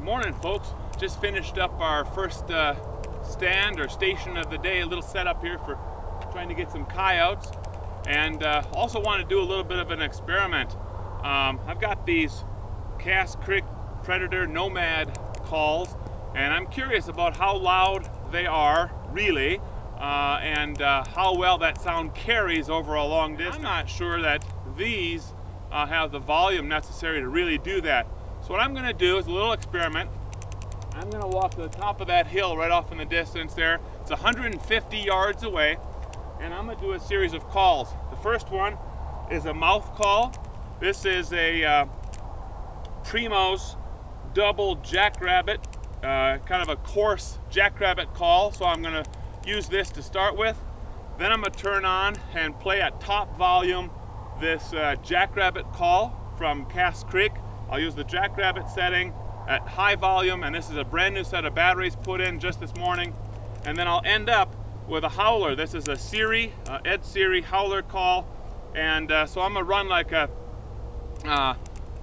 Morning, folks. Just finished up our first stand or station of the day, a little setup here for trying to get some coyotes, and also want to do a little bit of an experiment. I've got these Cass Creek Predator Nomad calls, and I'm curious about how loud they are really, and how well that sound carries over a long distance. I'm not sure that these have the volume necessary to really do that. So what I'm going to do is a little experiment. I'm going to walk to the top of that hill right off in the distance there. It's 150 yards away, and I'm going to do a series of calls. The first one is a mouth call. This is a Primo's double jackrabbit, kind of a coarse jackrabbit call, so I'm going to use this to start with. Then I'm going to turn on and play at top volume this jackrabbit call from Cass Creek. I'll use the jackrabbit setting at high volume, and this is a brand new set of batteries put in just this morning. And then I'll end up with a howler. This is a Siri, Ed Siri howler call, and so I'm gonna run like a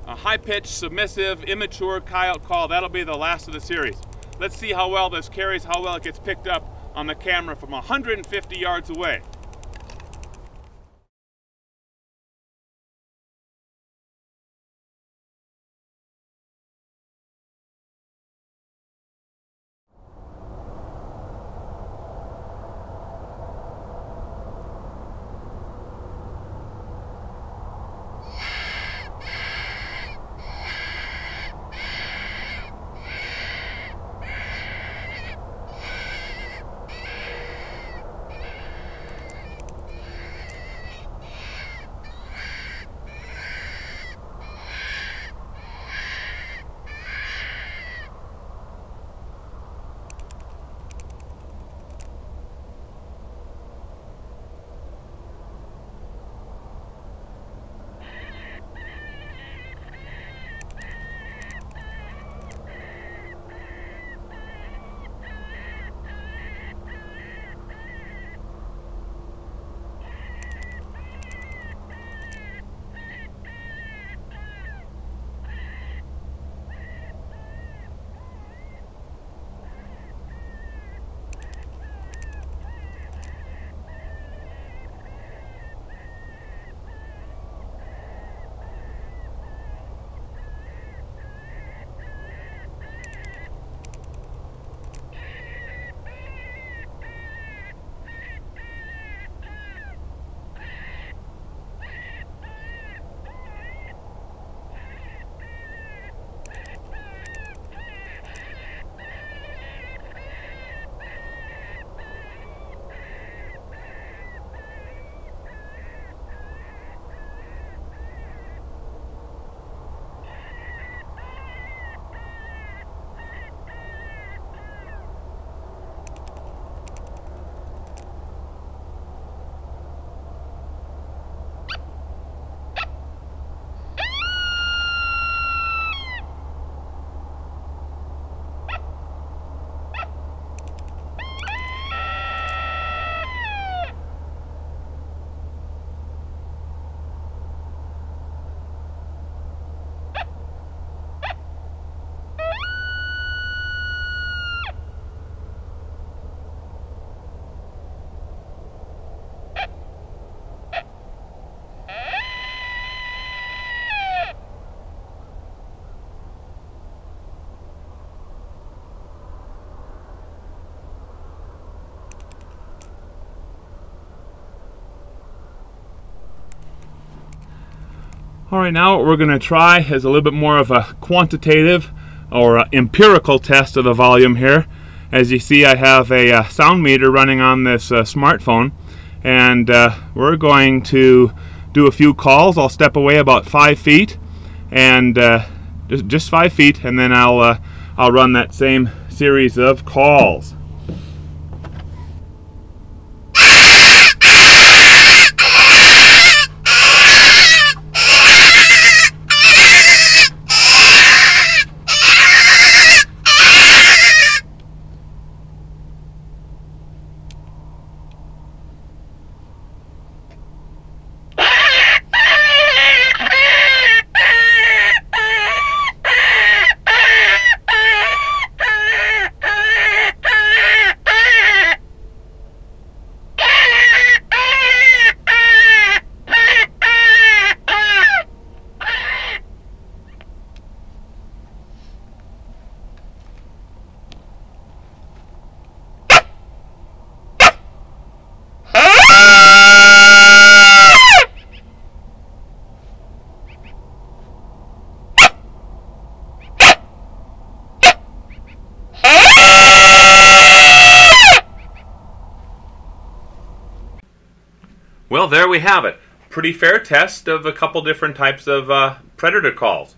high-pitched, submissive, immature coyote call. That'll be the last of the series. Let's see how well this carries, how well it gets picked up on the camera from 150 yards away. All right, now what we're going to try is a little bit more of a quantitative or empirical test of the volume here. As you see, I have a sound meter running on this smartphone, and we're going to do a few calls. I'll step away about 5 feet, and just 5 feet, and then I'll run that same series of calls. Well, there we have it. Pretty fair test of a couple different types of predator calls.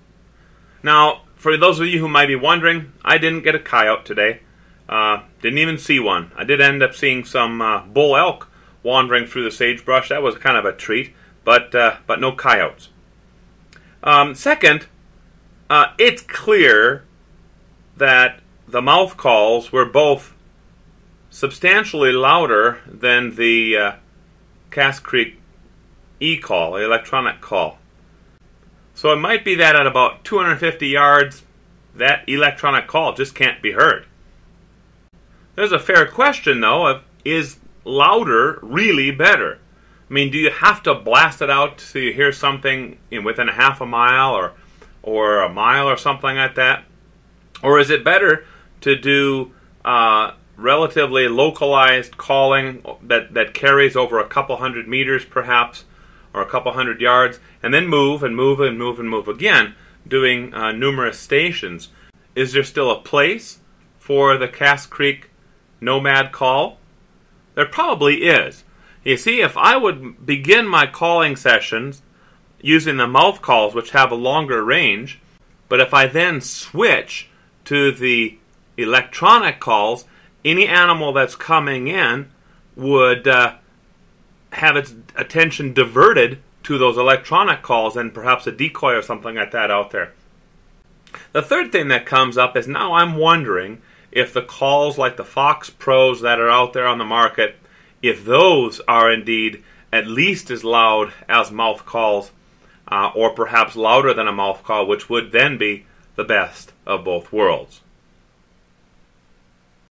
Now, for those of you who might be wondering, I didn't get a coyote today. Didn't even see one. I did end up seeing some bull elk wandering through the sagebrush. That was kind of a treat, but no coyotes. Second, it's clear that the mouth calls were both substantially louder than the Cass Creek e-call, the electronic call. So it might be that at about 250 yards, that electronic call just can't be heard. There's a fair question, though, of is louder really better? I mean, do you have to blast it out so you hear something within a half a mile or a mile or something like that? Or is it better to do relatively localized calling that carries over a couple hundred meters perhaps, or a couple hundred yards, and then move and move and move and move again, doing numerous stations? Is there still a place for the Cass Creek Nomad call? There probably is. You see, if I would begin my calling sessions using the mouth calls, which have a longer range, but if I then switch to the electronic calls, any animal that's coming in would have its attention diverted to those electronic calls and perhaps a decoy or something like that out there. The third thing that comes up is now I'm wondering if the calls like the Fox Pros that are out there on the market, if those are indeed at least as loud as mouth calls, or perhaps louder than a mouth call, which would then be the best of both worlds.